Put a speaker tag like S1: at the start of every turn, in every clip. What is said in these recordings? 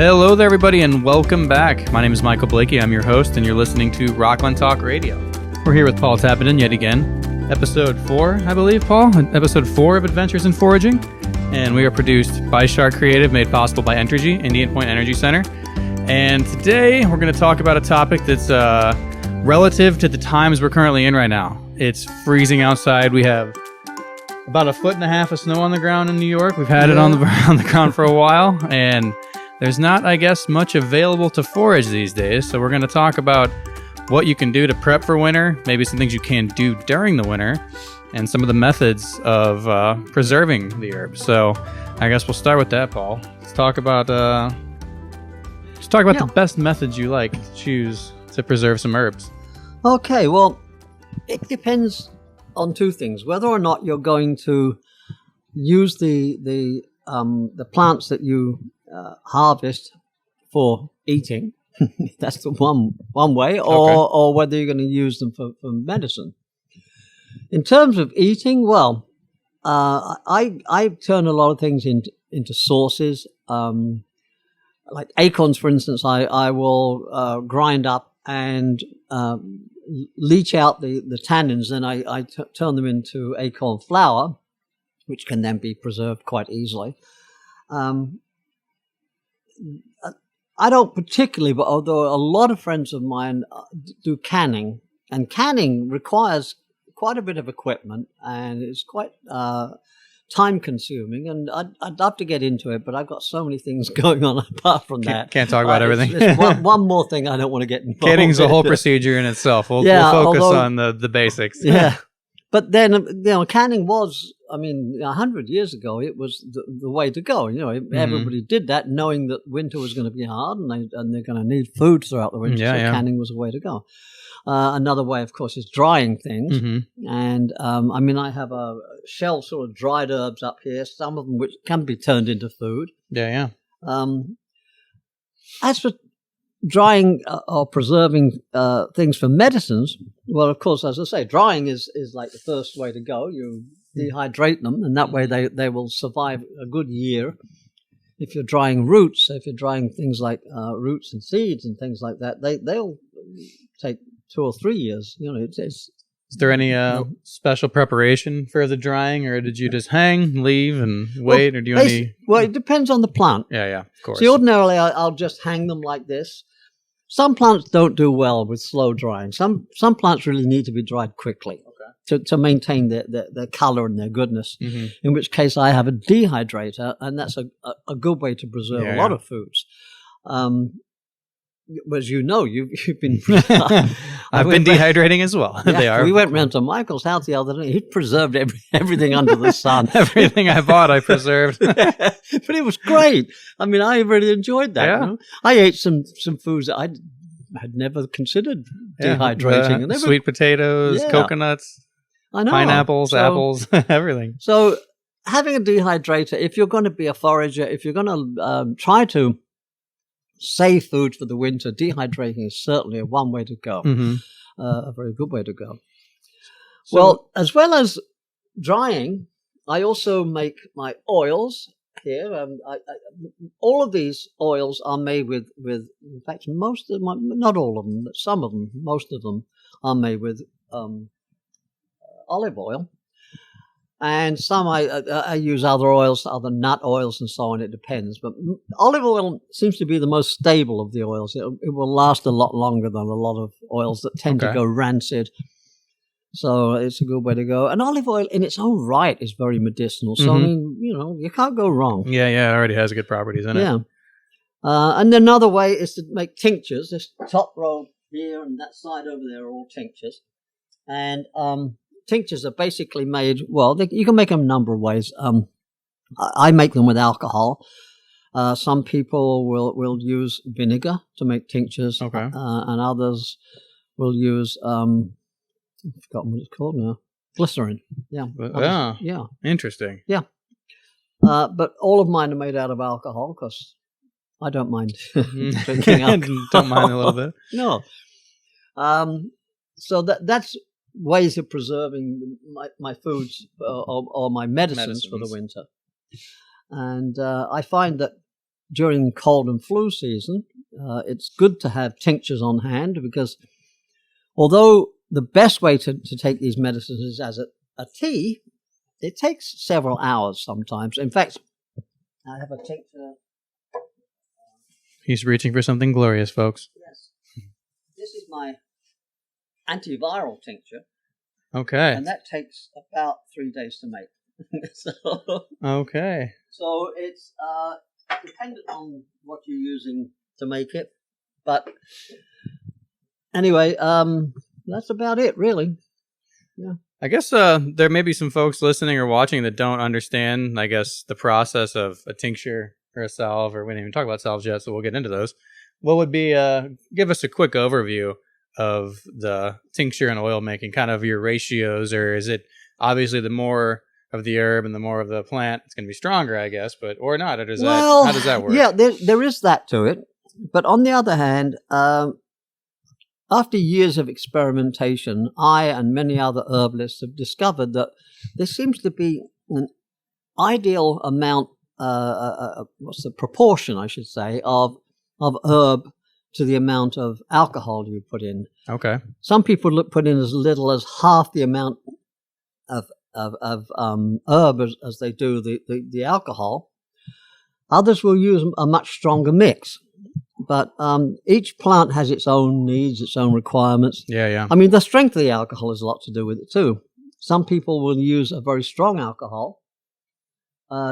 S1: Hello there, everybody, and welcome back. My name is Michael Blakey. I'm your host, and you're listening to Rockland Talk Radio. We're here with Paul Tappenden yet again. Episode 4, I believe, Paul? Episode 4 of Adventures in Foraging. And we are produced by Shark Creative, made possible by Entergy, Indian Point Energy Center. And today, we're going to talk about a topic that's relative to the times we're currently in right now. It's freezing outside. We have about 1.5 feet of snow on the ground in New York. We've had it on the ground for a while, and there's not, I guess, much available to forage these days. So we're going to talk about what you can do to prep for winter, maybe some things you can do during the winter, and some of the methods of preserving the herbs. So I guess we'll start with that, Paul. Let's talk about the best methods you like to choose to preserve some herbs.
S2: Okay, well, it depends on two things: whether or not you're going to use the plants that you harvest for eating. That's the one way, or whether you're going to use them for medicine. In terms of eating, well, I turn a lot of things into sauces. Like acorns, for instance, I will grind up and leach out the tannins, and I turn them into acorn flour, which can then be preserved quite easily. I don't particularly, but although a lot of friends of mine do canning, and canning requires quite a bit of equipment, and it's quite time-consuming, and I'd love to get into it, but I've got so many things going on apart from that.
S1: Can't talk about everything.
S2: There's one more thing I don't want to get involved
S1: Canning's
S2: with.
S1: a whole procedure in itself. We'll focus on the basics.
S2: Yeah. But then, canning was, 100 years ago, it was the way to go. Everybody did that knowing that winter was going to be hard and they're going to need food throughout the winter. Canning was the way to go. Another way, of course, is drying things. Mm-hmm. And, I have a shelf sort of dried herbs up here, some of them which can be turned into food.
S1: Yeah.
S2: As for drying or preserving things for medicines, well, of course, as I say, drying is like the first way to go. You dehydrate them, and that way they will survive a good year. If you're drying roots, if you're drying things like roots and seeds and things like that, they'll take 2 or 3 years. Is
S1: there any special preparation for the drying, or did you just hang, leave, and wait, or do you any?
S2: Well, it depends on the plant.
S1: Yeah, of course.
S2: See, ordinarily, I'll just hang them like this. Some plants don't do well with slow drying. Some plants really need to be dried quickly to maintain their color and their goodness. Mm-hmm. In which case, I have a dehydrator, and that's a good way to preserve a lot of foods. As you know, you've been.
S1: I've been dehydrating as well.
S2: Yeah, we went round to Michael's house the other day. He preserved everything under the sun.
S1: Everything I bought, I preserved.
S2: But it was great. I really enjoyed that.
S1: Yeah.
S2: I ate some foods that I had never considered dehydrating. And
S1: sweet potatoes, coconuts,
S2: I know.
S1: Pineapples, apples, everything.
S2: So having a dehydrator, if you're going to be a forager, if you're going to try to save food for the winter, dehydrating is certainly one way to go. Mm-hmm. A very good way to go. So, as well as drying, I also make my oils here. All of these oils are made with in fact, most of them, not all of them, but some of them, most of them are made with olive oil. And some I use other oils, other nut oils and so on. It depends. But olive oil seems to be the most stable of the oils. It will last a lot longer than a lot of oils that tend to go rancid. So it's a good way to go. And olive oil in its own right is very medicinal. So, you can't go wrong.
S1: Yeah, it already has good properties in it.
S2: Yeah. And another way is to make tinctures. This top row here and that side over there are all tinctures. And tinctures are basically made, you can make them a number of ways. I make them with alcohol. Some people will use vinegar to make tinctures. Okay. And others will use, I've forgotten what it's called now. Glycerin. Yeah.
S1: Yeah. Interesting.
S2: Yeah. But all of mine are made out of alcohol because I don't mind drinking alcohol.
S1: Don't mind a little bit.
S2: No. So that's ways of preserving my foods or my medicines for the winter. And I find that during cold and flu season, it's good to have tinctures on hand, because although the best way to take these medicines is as a tea, it takes several hours sometimes. In fact, I have a tincture.
S1: He's reaching for something glorious, folks.
S2: Yes. This is my antiviral tincture.
S1: Okay.
S2: And that takes about 3 days to make.
S1: Okay.
S2: So it's dependent on what you're using to make it. But anyway, that's about it, really. Yeah.
S1: I guess there may be some folks listening or watching that don't understand, I guess, the process of a tincture or a salve, or we didn't even talk about salves yet, so we'll get into those. What would be, give us a quick overview of the tincture and oil making, kind of your ratios, or is it obviously the more of the herb and the more of the plant, it's going to be stronger, I guess, but or not? Or how does that work?
S2: Yeah, there is that to it. But on the other hand, after years of experimentation, I and many other herbalists have discovered that there seems to be an ideal amount, what's the proportion, I should say, of herb to the amount of alcohol you put in.
S1: Okay.
S2: Some people put in as little as half the amount of herb as they do the alcohol. Others will use a much stronger mix. But each plant has its own needs, its own requirements.
S1: Yeah.
S2: I mean, the strength of the alcohol has a lot to do with it too. Some people will use a very strong alcohol,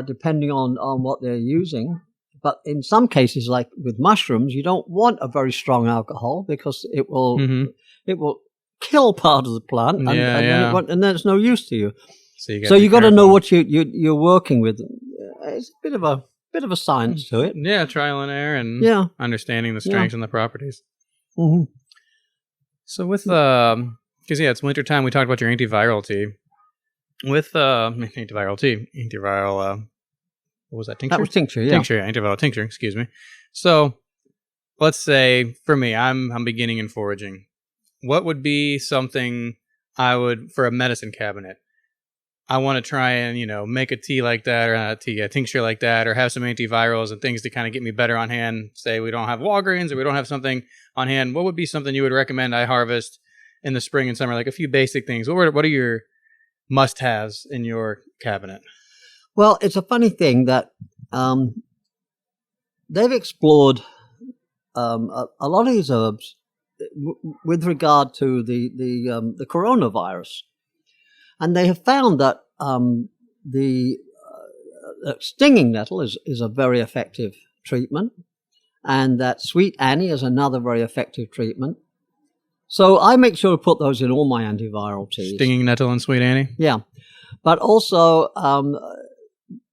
S2: depending on what they're using. But in some cases, like with mushrooms, you don't want a very strong alcohol, because it will kill part of the plant, and then it's no use to you. So you got to know what you're working with. It's a bit of a science to it.
S1: Yeah, trial and error, and understanding the strengths and the properties.
S2: Mm-hmm.
S1: So with because it's wintertime, we talked about your antiviral tea. With antiviral what was that, tincture?
S2: That was tincture, yeah.
S1: Tincture, yeah, antiviral tincture, excuse me. So let's say for me, I'm beginning in foraging. What would be something I would, for a medicine cabinet, I want to try and, make a tea like that, or a tincture like that, or have some antivirals and things to kind of get me better on hand. Say we don't have Walgreens, or we don't have something on hand. What would be something you would recommend I harvest in the spring and summer? Like a few basic things. What are your must-haves in your cabinet?
S2: Well, it's a funny thing that they've explored a lot of these herbs with regard to the coronavirus. And they have found that the stinging nettle is a very effective treatment, and that sweet Annie is another very effective treatment. So I make sure to put those in all my antiviral teas.
S1: Stinging nettle and sweet Annie?
S2: Yeah. But also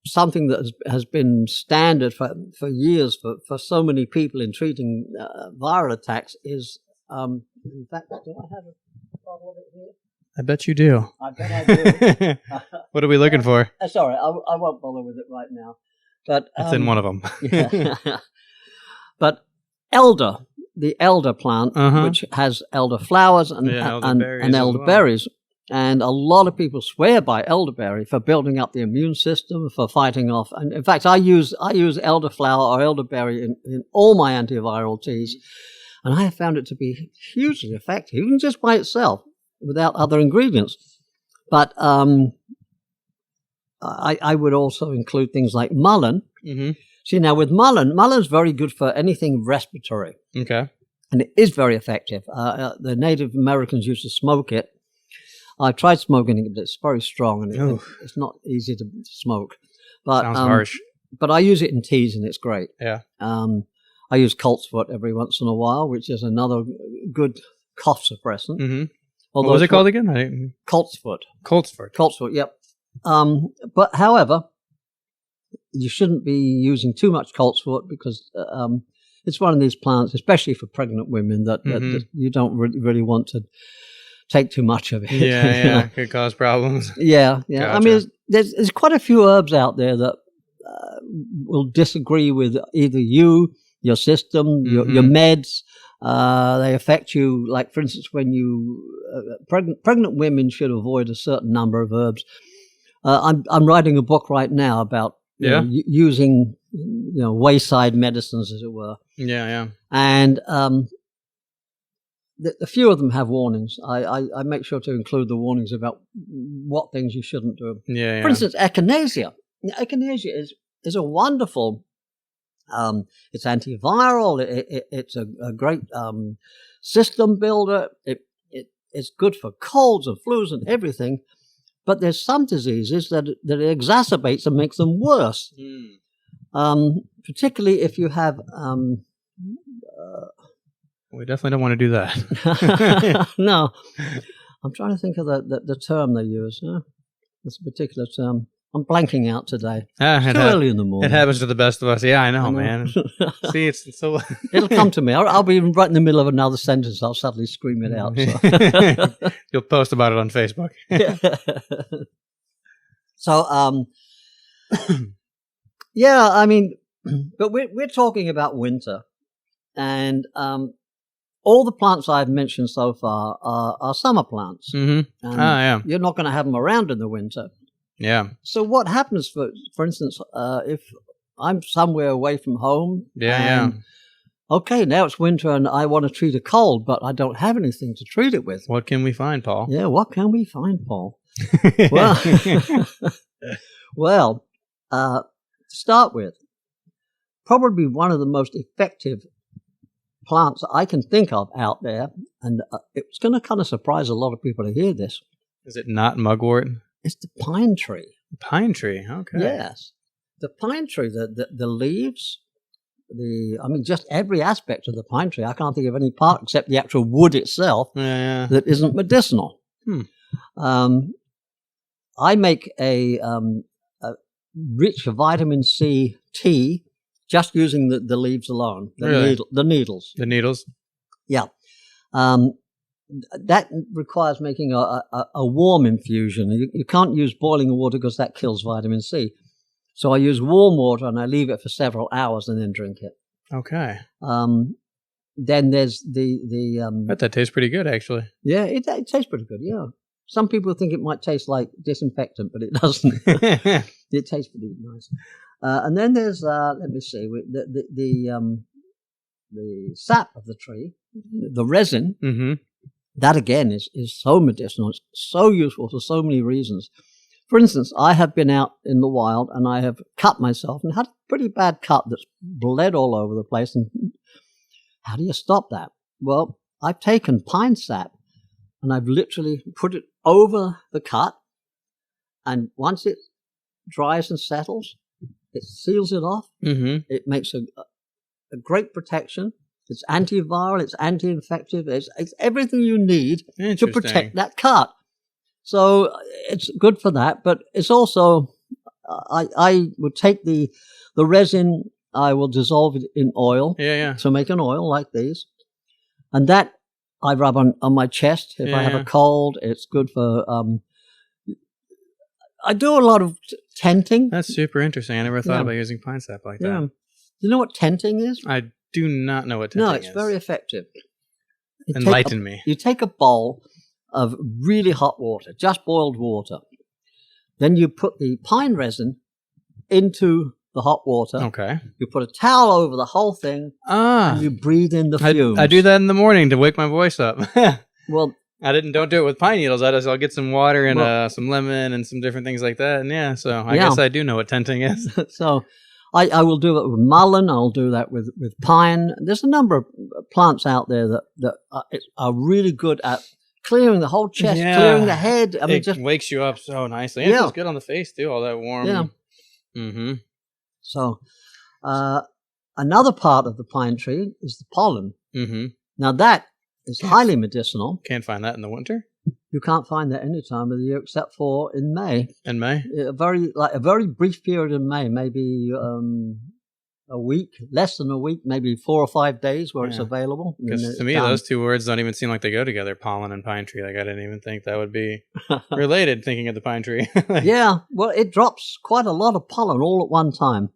S2: something that has been standard for years for so many people in treating viral attacks is, in fact, do I have a bottle of it here?
S1: I bet you do.
S2: I bet I do.
S1: What are we looking for?
S2: Sorry, I won't bother with it right now. But
S1: it's in one of them.
S2: Yeah. But the elder plant, which has elder flowers and elderberries. And a lot of people swear by elderberry for building up the immune system, for fighting off. And in fact, I use elderflower or elderberry in all my antiviral teas. And I have found it to be hugely effective, even just by itself, without other ingredients. But I would also include things like mullein. Mm-hmm. See, now with mullein is very good for anything respiratory.
S1: Okay.
S2: And it is very effective. The Native Americans used to smoke it. I tried smoking it, but it's very strong, and it's not easy to smoke. But,
S1: sounds harsh.
S2: But I use it in teas, and it's great.
S1: Yeah.
S2: I use coltsfoot every once in a while, which is another good cough suppressant.
S1: Mm-hmm. What was it called again?
S2: Coltsfoot.
S1: Coltsfoot,
S2: yep. But however, you shouldn't be using too much coltsfoot, because it's one of these plants, especially for pregnant women, that you don't really want to take too much of it.
S1: Yeah, could cause problems.
S2: Yeah.
S1: Gotcha.
S2: I mean, there's quite a few herbs out there that will disagree with either you, your system, your meds. They affect you. Like, for instance, when pregnant women should avoid a certain number of herbs. I'm writing a book right now about using wayside medicines, as it were.
S1: Yeah.
S2: And a few of them have warnings. I make sure to include the warnings about what things you shouldn't do.
S1: Yeah.
S2: For instance, Echinacea. Echinacea is a wonderful. It's antiviral. It's a great system builder. It's good for colds and flus and everything. But there's some diseases that it exacerbates and makes them worse. Particularly if you have.
S1: We definitely don't want to do that.
S2: No, I'm trying to think of the term they use. It's a particular term. I'm blanking out today. It's too early in the morning.
S1: It happens to the best of us. Yeah, I know. Man. See, it's so...
S2: It'll come to me. I'll be right in the middle of another sentence. I'll suddenly scream it out. So.
S1: You'll post about it on Facebook.
S2: So, yeah, I mean, but we're talking about winter. And all the plants I've mentioned so far are summer plants.
S1: Mm-hmm. Yeah.
S2: You're not going to have them around in the winter.
S1: Yeah.
S2: So what happens, for instance, if I'm somewhere away from home?
S1: Yeah.
S2: Okay, now it's winter and I want to treat a cold, but I don't have anything to treat it with.
S1: What can we find, Paul?
S2: Yeah, what can we find, Paul? Well, to start with, probably one of the most effective plants I can think of out there, and it's going to kind of surprise a lot of people to hear this.
S1: Is it not mugwort?
S2: It's the pine tree.
S1: Pine tree, okay.
S2: Yes. The pine tree, the leaves, just every aspect of the pine tree. I can't think of any part except the actual wood itself that isn't medicinal. I make a rich vitamin C tea just using the leaves alone, the needles.
S1: The needles?
S2: Yeah. That requires making a warm infusion. You can't use boiling water because that kills vitamin C. So I use warm water and I leave it for several hours and then drink it.
S1: Okay.
S2: Then there's the
S1: bet that tastes pretty good, actually.
S2: Yeah, it tastes pretty good, yeah. Some people think it might taste like disinfectant, but it doesn't. It tastes pretty nice. And then there's, let me see, the sap of the tree, the resin, that again is so medicinal. It's so useful for so many reasons. For instance, I have been out in the wild and I have cut myself and had a pretty bad cut that's bled all over the place. And how do you stop that? Well, I've taken pine sap and I've literally put it over the cut. And once it dries and settles, it seals it off. It makes a great protection. It's antiviral, it's anti-infective, it's everything you need to protect that cut. So it's good for that, but it's also, I would take the resin, I will dissolve it in oil to make an oil like these. And that I rub on my chest if I have a cold. It's good for, I do a lot of tenting.
S1: That's super interesting. I never thought about using pine sap like that.
S2: You know what tenting is?
S1: I do not know what tenting is.
S2: No, it's very effective.
S1: Enlighten me.
S2: You take a bowl of really hot water, just boiled water. Then you put the pine resin into the hot water.
S1: Okay.
S2: You put a towel over the whole thing. And you breathe in the fumes.
S1: I do that in the morning to wake my voice up.
S2: Well,
S1: don't do it with pine needles. I'll get some water and some lemon and some different things like that. And so I guess I do know what tenting is.
S2: So I will do it with mullein. I'll do that with pine. There's a number of plants out there that are really good at clearing the whole chest, clearing the head.
S1: It just wakes you up so nicely. And it feels good on the face too, all that warm.
S2: Yeah. So another part of the pine tree is the pollen. Now that is highly medicinal.
S1: Can't find that in the winter?
S2: You can't find that any time of the year except for in May.
S1: In May?
S2: A very brief period in May, maybe a week, less than a week, maybe 4 or 5 days where it's available.
S1: Because to me, those two words don't even seem like they go together, pollen and pine tree. Like I didn't even think that would be related, thinking of the pine tree.
S2: Yeah, well, it drops quite a lot of pollen all at one time.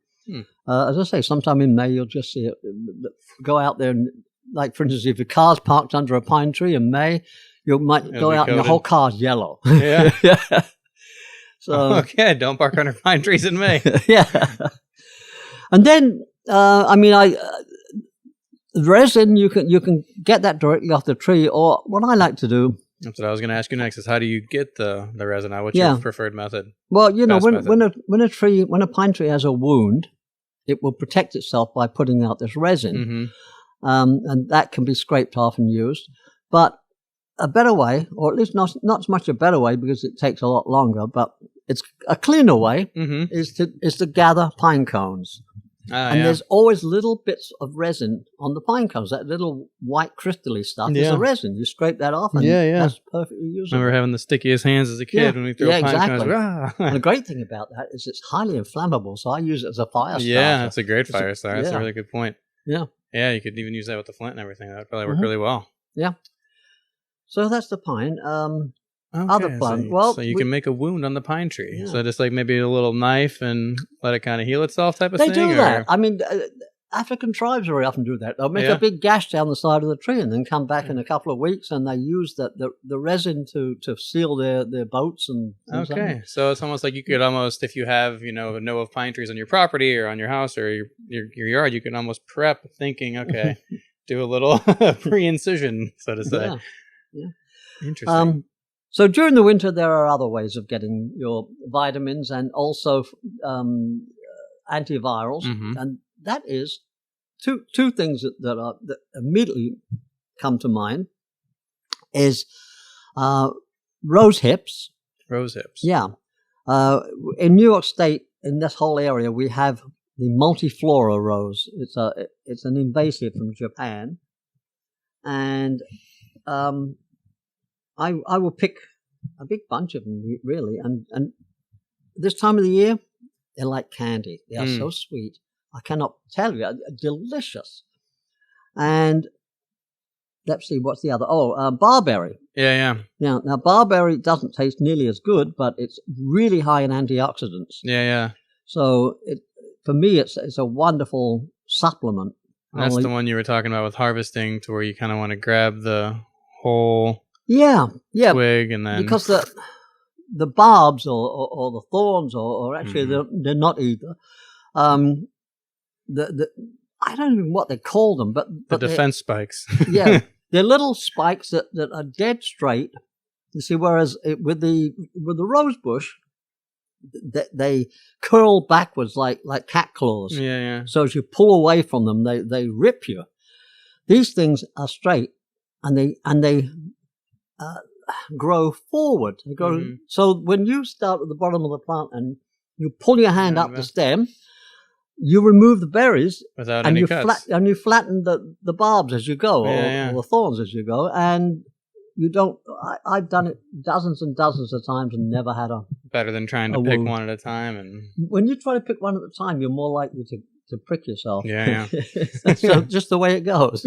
S2: As I say, sometime in May, you'll just see it go out there. And, like, for instance, if your car's parked under a pine tree in May, you might go out and the whole car's yellow. Yeah.
S1: So okay, don't park under pine trees in May.
S2: Yeah. And then, resin, you can get that directly off the tree, or what I like to do.
S1: That's what I was going to ask you next, is how do you get the resin out? What's your preferred method?
S2: Well, when a pine tree has a wound, it will protect itself by putting out this resin. And that can be scraped off and used. But a better way, or at least not so much a better way because it takes a lot longer, but it's a cleaner way, is to gather pine cones. There's always little bits of resin on the pine cones. That little white crystally stuff is the resin. You scrape that off, and that's perfectly usable.
S1: I remember having the stickiest hands as a kid when we threw pine cones.
S2: And the great thing about that is it's highly inflammable, so I use it as a fire starter.
S1: Yeah, that's a great fire starter. That's a really good point. Yeah. Yeah, you could even use that with the flint and everything. That would probably work really well.
S2: Yeah. So that's the pine. Other plant.
S1: So you can make a wound on the pine tree. Yeah. So just like maybe a little knife and let it kind of heal itself type of thing?
S2: They do that. I mean, African tribes very often do that. They'll make a big gash down the side of the tree and then come back in a couple of weeks, and they use the resin to seal their boats and
S1: okay. So it's almost like you could almost, if you have, know of pine trees on your property or on your house or your yard, you can almost prep thinking, okay, do a little pre-incision, so to say.
S2: Yeah.
S1: Interesting.
S2: So during the winter, there are other ways of getting your vitamins and also antivirals, and that is two things that immediately come to mind is rose hips.
S1: Rose hips.
S2: Yeah. In New York State, in this whole area, we have the multiflora rose. It's an invasive from Japan, and I will pick a big bunch of them, really. And this time of the year, they're like candy. They are so sweet. I cannot tell you. Delicious. And let's see, what's the other? Barberry.
S1: Yeah.
S2: Now, barberry doesn't taste nearly as good, but it's really high in antioxidants.
S1: Yeah.
S2: So for me, it's a wonderful supplement.
S1: That's the one you were talking about with harvesting, to where you kind of want to grab the whole twig, and then
S2: because the barbs or the thorns or actually they're not either. I don't even know what they call them, but
S1: the defense spikes.
S2: They're little spikes that are dead straight. You see, whereas with the rose bush, they curl backwards like cat claws.
S1: Yeah.
S2: So as you pull away from them, they rip you. These things are straight, and they grow forward. They grow, so when you start at the bottom of the plant and you pull your hand up the stem, you remove the berries
S1: without any cuts.
S2: And you flatten the barbs as you go, or the thorns as you go, and you don't. I've done it dozens and dozens of times and never had
S1: better than trying to pick one at a time. And
S2: when you try to pick one at a time, you're more likely to prick yourself.
S1: Yeah.
S2: So just the way it goes.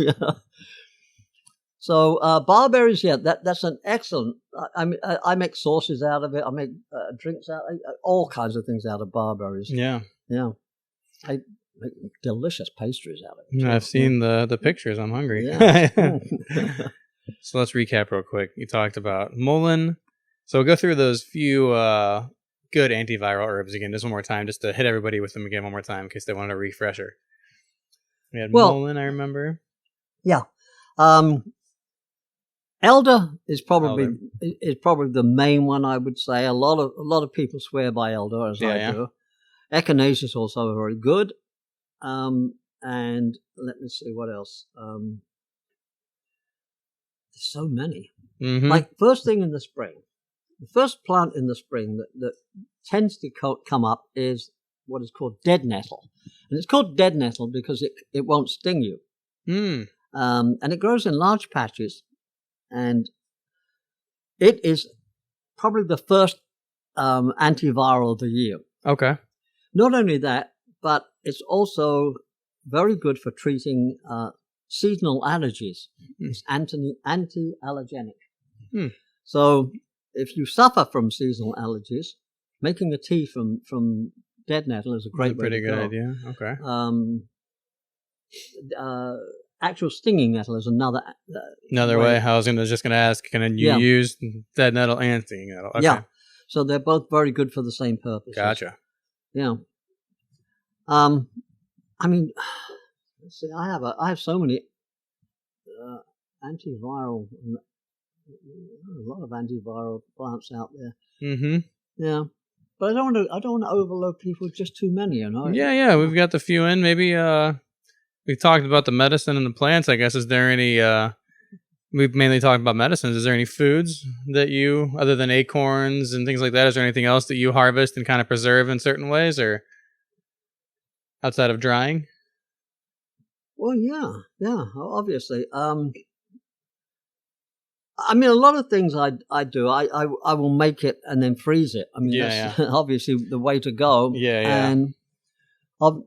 S2: So barberries, that's an excellent. I make sauces out of it. I make drinks out, all kinds of things out of barberries.
S1: Yeah.
S2: I make delicious pastries out of it.
S1: I've seen the pictures. I'm hungry.
S2: Yeah.
S1: So let's recap real quick. You talked about mullein. So we'll go through those few good antiviral herbs again, just one more time, just to hit everybody with them again one more time in case they wanted a refresher. We had mullein, I remember.
S2: Yeah. Elder is probably the main one, I would say. A lot of people swear by elder, as I do. Echinacea is also very good. And let me see what else. There's so many. Like first thing in the spring, the first plant in the spring that tends to come up is what is called dead nettle, and it's called dead nettle because it won't sting you. And it grows in large patches. And it is probably the first antiviral of the year.
S1: Okay.
S2: Not only that, but it's also very good for treating seasonal allergies. It's anti-allergenic. So if you suffer from seasonal allergies, making a tea from dead nettle is a great way to go.
S1: Pretty good idea. Okay.
S2: Actual stinging nettle is another
S1: way. I was just going to ask, can you use dead nettle and stinging nettle? Okay.
S2: Yeah. So they're both very good for the same purpose.
S1: Gotcha.
S2: Yeah. I mean, let's see, I have so many antiviral, a lot of antiviral plants out there.
S1: Mm-hmm.
S2: Yeah, but I don't want to overload people with just too many.
S1: Yeah. We've got the few in. Maybe we talked about the medicine and the plants. I guess is there any? We've mainly talked about medicines. Is there any foods that you, other than acorns and things like that, is there anything else that you harvest and kind of preserve in certain ways, or outside of drying?
S2: Well, yeah, obviously. I mean, a lot of things I do. I will make it and then freeze it. I mean, that's obviously the way to go.
S1: Yeah.
S2: And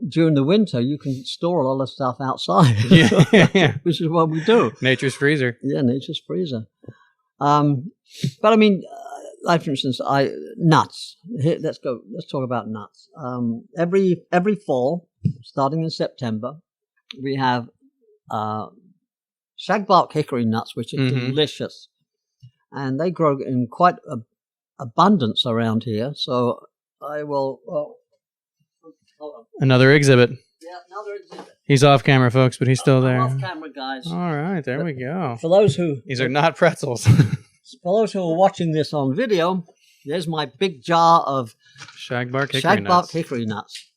S2: during the winter, you can store a lot of stuff outside.
S1: Yeah.
S2: Which is what we do.
S1: Nature's freezer.
S2: Yeah, nature's freezer. But I mean, like for instance, nuts. Let's talk about nuts. Every fall, starting in September, we have shagbark hickory nuts, which are delicious, and they grow in quite abundance around here. So I will. Hold on.
S1: Another exhibit.
S2: Yeah, another exhibit.
S1: He's off camera, folks, but he's still there.
S2: I'm off camera, guys.
S1: All right, there we go.
S2: For those who
S1: These are not pretzels.
S2: For those who are watching this on video, there's my big jar of
S1: Shagbark
S2: hickory nuts.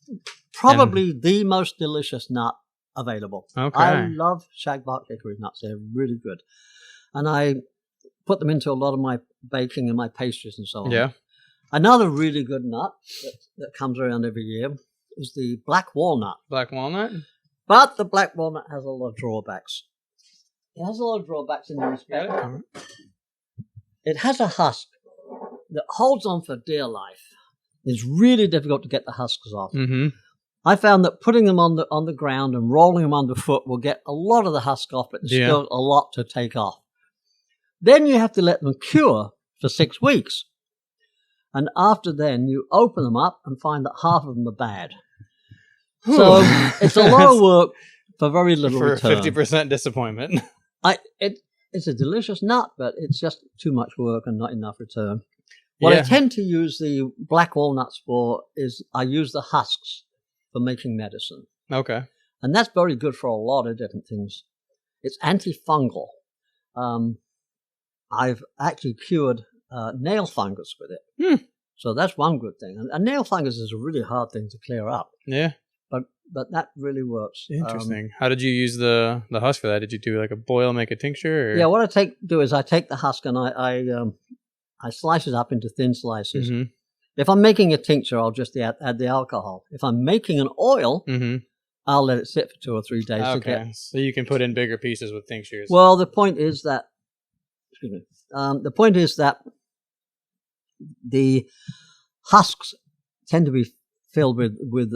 S2: Probably the most delicious nut available.
S1: Okay.
S2: I love shagbark hickory nuts. They're really good. And I put them into a lot of my baking and my pastries and so on.
S1: Yeah.
S2: Another really good nut that comes around every year is the black walnut.
S1: Black walnut?
S2: But the black walnut has a lot of drawbacks. It has a lot of drawbacks in the respect. It has a husk that holds on for dear life. It's really difficult to get the husks off.
S1: Mm-hmm.
S2: I found that putting them on the ground and rolling them underfoot will get a lot of the husk off, but there's still a lot to take off. Then you have to let them cure for 6 weeks. And after then, you open them up and find that half of them are bad. So it's a lot of work for very little return.
S1: 50% disappointment.
S2: It's a delicious nut, but it's just too much work and not enough return. What I tend to use the black walnuts for is I use the husks for making medicine.
S1: Okay.
S2: And that's very good for a lot of different things. It's antifungal. I've actually cured nail fungus with it. So that's one good thing. And nail fungus is a really hard thing to clear up.
S1: Yeah.
S2: But that really works.
S1: Interesting. How did you use the husk for that? Did you do like a boil, make a tincture? Or?
S2: Yeah, what I do is I take the husk and I slice it up into thin slices. Mm-hmm. If I'm making a tincture, I'll just add the alcohol. If I'm making an oil, I'll let it sit for 2 or 3 days.
S1: Okay, so you can put in bigger pieces with tinctures.
S2: Well, the point is that, the husks tend to be filled with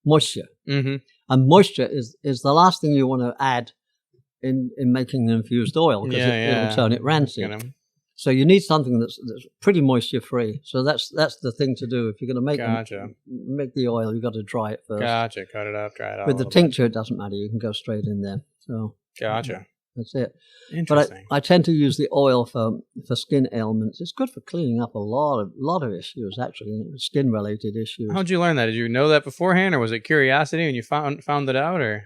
S2: moisture, and moisture is the last thing you want to add in making an infused oil because it'll turn it rancid. So you need something that's pretty moisture free. So that's the thing to do if you're going to make the oil. You've got to dry it first.
S1: Gotcha. Cut it up, dry it out.
S2: With the tincture, it doesn't matter. You can go straight in there. So
S1: gotcha.
S2: That's it.
S1: Interesting.
S2: But I tend to use the oil for skin ailments. It's good for cleaning up a lot of issues, actually, skin-related issues.
S1: How'd you learn that? Did you know that beforehand, or was it curiosity when you found it out, or?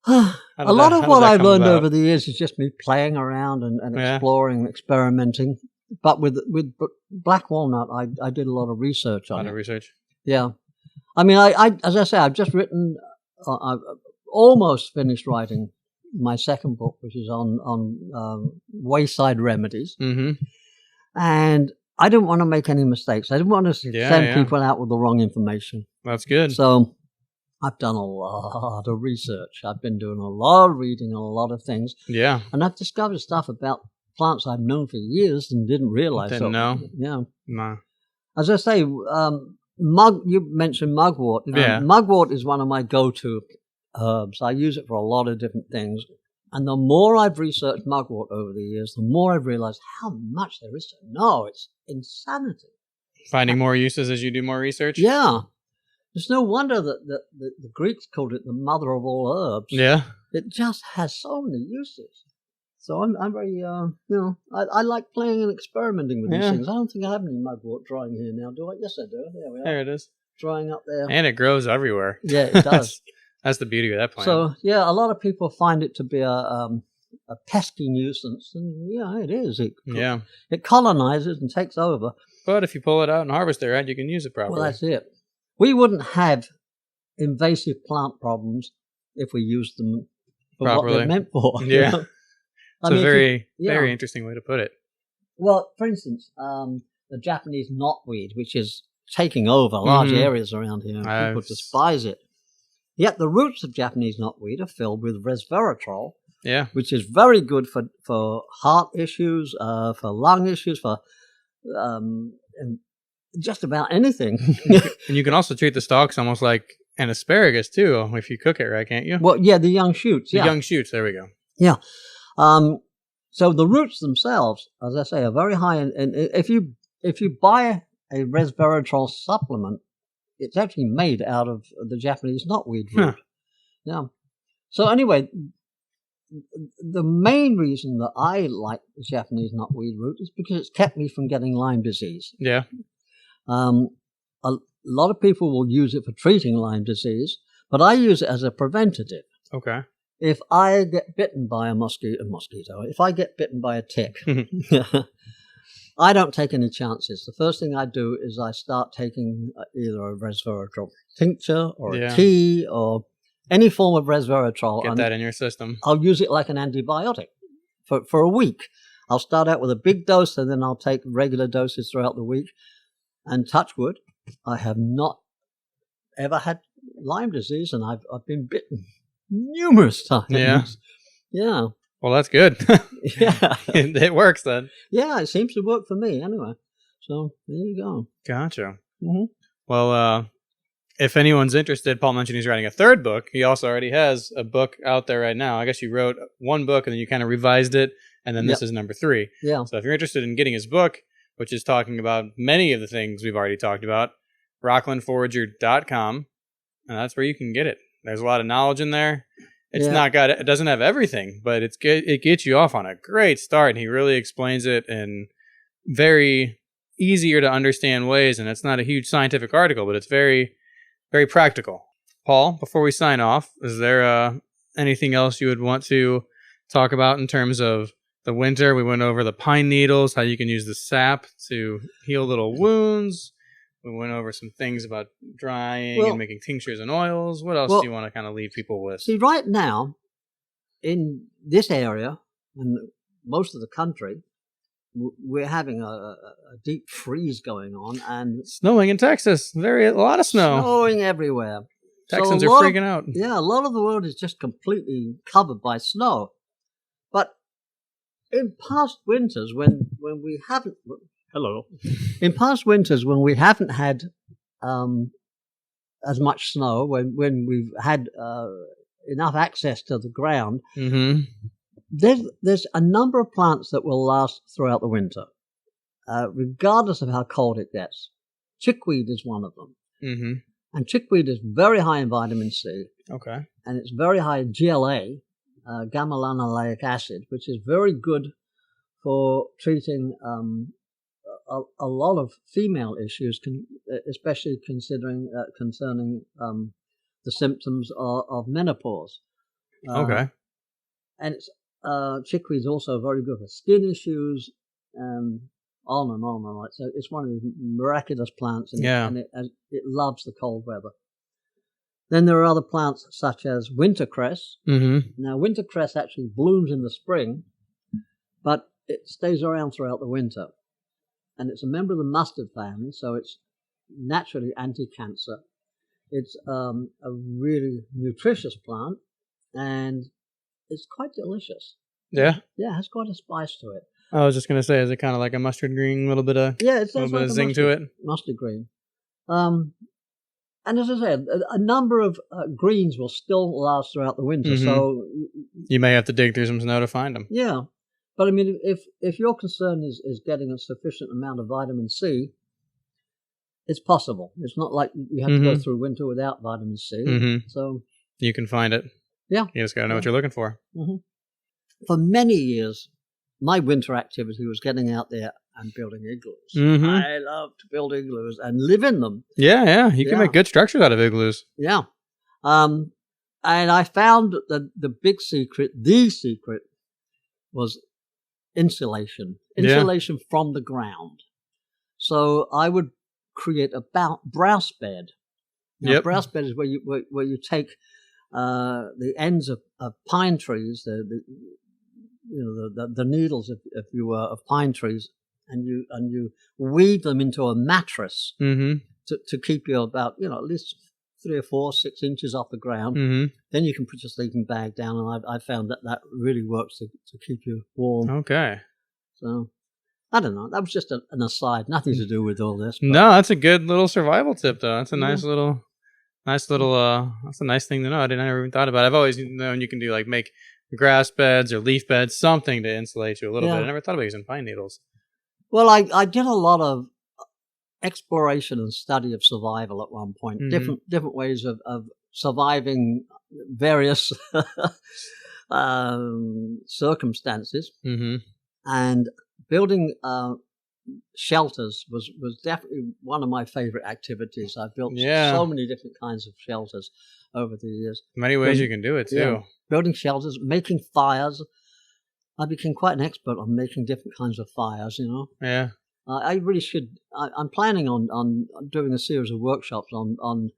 S2: A lot of what I've learned over the years is just me playing around and exploring and experimenting. But with black walnut, I did a lot of research on it. A lot of research? Yeah. I mean, I as I say, I've just written, I've almost finished writing my second book, which is on wayside remedies. Mm-hmm. And I didn't want to make any mistakes. I didn't want to send people out with the wrong information.
S1: That's good.
S2: So I've done a lot of research. I've been doing a lot of reading on a lot of things. Yeah. And I've discovered stuff about plants I've known for years and didn't realize.
S1: Didn't know?
S2: Yeah.
S1: No.
S2: As I say, you mentioned mugwort. Mugwort is one of my go-to herbs. I use it for a lot of different things. And the more I've researched mugwort over the years, the more I've realized how much there is to know. It's insanity.
S1: Finding more uses as you do more research?
S2: Yeah. It's no wonder that the Greeks called it the mother of all herbs. Yeah. It just has so many uses. So I'm very, I like playing and experimenting with these things. I don't think I have any mugwort drying here now, do I? Yes, I do. There we are.
S1: There it is.
S2: drying up there.
S1: And it grows everywhere.
S2: Yeah, it does.
S1: That's the beauty of that plant.
S2: So, yeah, a lot of people find it to be a pesky nuisance. And, yeah, it is. It colonizes and takes over.
S1: But if you pull it out and harvest it right, you can use it properly.
S2: Well, that's it. We wouldn't have invasive plant problems if we used them for
S1: properly.
S2: what they're meant for.
S1: Yeah. It's a very interesting way to put it.
S2: Well, for instance, the Japanese knotweed, which is taking over large areas around here, and people despise it. Yet the roots of Japanese knotweed are filled with resveratrol, which is very good for heart issues, for lung issues, for just about anything.
S1: And you can also treat the stalks almost like an asparagus too, if you cook it right, can't you?
S2: Well, yeah, the young shoots.
S1: The young shoots. There we go.
S2: Yeah. So the roots themselves, as I say, are very high. And if you buy a resveratrol supplement, it's actually made out of the Japanese knotweed root. Yeah. So anyway, the main reason that I like the Japanese knotweed root is because it's kept me from getting Lyme disease.
S1: Yeah.
S2: A lot of people will use it for treating Lyme disease, but I use it as a preventative.
S1: Okay.
S2: If I get bitten by a mosquito, if I get bitten by a tick, I don't take any chances. The first thing I do is I start taking either a resveratrol tincture or a tea or any form of resveratrol.
S1: Get that in your system.
S2: I'll use it like an antibiotic for a week. I'll start out with a big dose and then I'll take regular doses throughout the week. And touch wood, I have not ever had Lyme disease, and I've been bitten numerous times.
S1: Yeah.
S2: Yeah.
S1: Well, that's good.
S2: Yeah.
S1: It works then.
S2: Yeah, it seems to work for me anyway. So there you go.
S1: Gotcha.
S2: Mm-hmm.
S1: Well, if anyone's interested, Paul mentioned he's writing a third book. He also already has a book out there right now. I guess you wrote one book and then you kind of revised it, and then this is number 3.
S2: Yeah.
S1: So if you're interested in getting his book, which is talking about many of the things we've already talked about, rocklandforager.com, and that's where you can get it. There's a lot of knowledge in there. It doesn't have everything, but it gets you off on a great start, and he really explains it in very easier to understand ways, and it's not a huge scientific article, but it's very, very practical. Paul, before we sign off, is there anything else you would want to talk about in terms of the winter? We went over the pine needles, how you can use the sap to heal little wounds. We went over some things about drying and making tinctures and oils. What else do you want to kind of leave people with?
S2: See, right now, in this area, and most of the country, we're having a deep freeze going on. And
S1: snowing in Texas. A lot of snow.
S2: Snowing everywhere.
S1: Texans are freaking out.
S2: Yeah, a lot of the world is just completely covered by snow. But in past winters, when we haven't... Hello. In past winters, when we haven't had as much snow, when we've had enough access to the ground, there's a number of plants that will last throughout the winter, regardless of how cold it gets. Chickweed is one of them. Mm-hmm. And chickweed is very high in vitamin C. Okay. And it's very high in GLA, gamma-lanolleic acid, which is very good for treating a lot of female issues, especially concerning the symptoms of menopause.
S1: Okay.
S2: And it's chickweed is also very good for skin issues, and on and on and on. So it's one of these miraculous plants, and it loves the cold weather. Then there are other plants such as winter cress. Mm-hmm. Now, winter cress actually blooms in the spring, but it stays around throughout the winter. And it's a member of the mustard family, so it's naturally anti-cancer. It's a really nutritious plant, and it's quite delicious.
S1: Yeah?
S2: Yeah, it has quite a spice to it.
S1: I was just going to say, is it kind of like a mustard green, little bit of zing to it?
S2: Mustard green. And as I said, a number of greens will still last throughout the winter, so...
S1: You may have to dig through some snow to find them.
S2: Yeah. But I mean, if your concern is getting a sufficient amount of vitamin C, it's possible. It's not like you have to go through winter without vitamin C. Mm-hmm. So
S1: you can find it.
S2: Yeah.
S1: You just got to know what you're looking for.
S2: Mm-hmm. For many years, my winter activity was getting out there and building igloos.
S1: Mm-hmm.
S2: I love to build igloos and live in them.
S1: Yeah. You can make good structures out of igloos.
S2: Yeah. And I found that the secret was insulation from the ground. So I would create a browse bed. Now, browse bed is where you take the ends of pine trees, the needles, if you were, of pine trees, and you weave them into a mattress to keep you about at least 3 or 4, 6 inches off the ground. Then you can put your sleeping bag down, and I found that really works to keep you warm.
S1: Okay. So
S2: I don't know. That was just an aside, nothing to do with all this. But.
S1: No, that's a good little survival tip, though. That's a nice little. That's a nice thing to know. I never even thought about it. I've always known you can do make grass beds or leaf beds, something to insulate you a little bit. I never thought about using pine needles. Well,
S2: I did a lot of exploration and study of survival at one point. Different ways of surviving various circumstances, and building shelters was definitely one of my favorite activities. I've built so many different kinds of shelters over the years.
S1: Many ways you can do it too.
S2: Yeah. Building shelters, making fires. I became quite an expert on making different kinds of fires.
S1: Yeah.
S2: I really should. I'm planning on doing a series of workshops on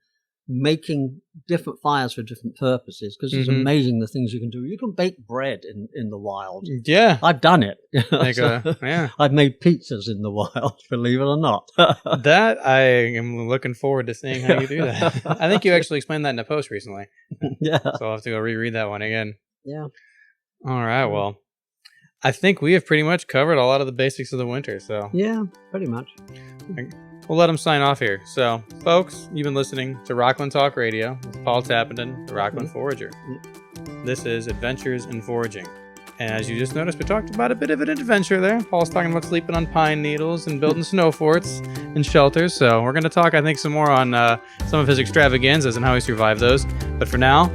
S2: making different fires for different purposes, because it's amazing the things you can do. You can bake bread in the wild.
S1: Yeah.
S2: I've done it. I've made pizzas in the wild, believe it or not.
S1: That I am looking forward to seeing how you do that. I think you actually explained that in a post recently.
S2: Yeah.
S1: So I'll have to go reread that one again.
S2: Yeah.
S1: All right. Well, I think we have pretty much covered a lot of the basics of the winter. So
S2: yeah, pretty much.
S1: We'll let them sign off here. So, folks, you've been listening to Rockland Talk Radio with Paul Tappenden, the Rockland Forager. This is Adventures in Foraging. And as you just noticed, we talked about a bit of an adventure there. Paul's talking about sleeping on pine needles and building snow forts and shelters. So we're going to talk, I think, some more on some of his extravaganzas and how he survived those. But for now,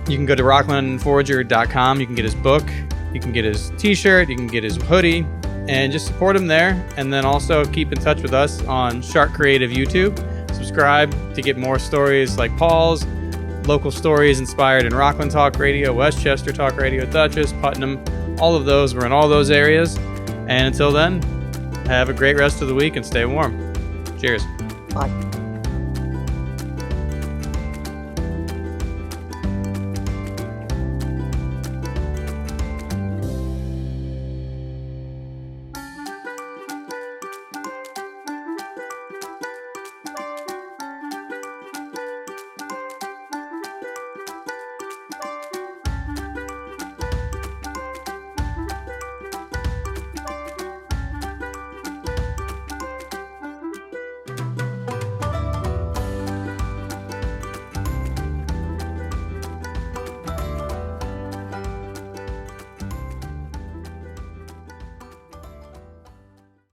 S1: you can go to rocklandforager.com. You can get his book. You can get his t-shirt. You can get his hoodie. And just support him there. And then also keep in touch with us on Shark Creative YouTube. Subscribe to get more stories like Paul's, local stories inspired in Rockland Talk Radio, Westchester Talk Radio, Dutchess, Putnam, all of those. We're in all those areas. And until then, have a great rest of the week and stay warm. Cheers.
S2: Bye.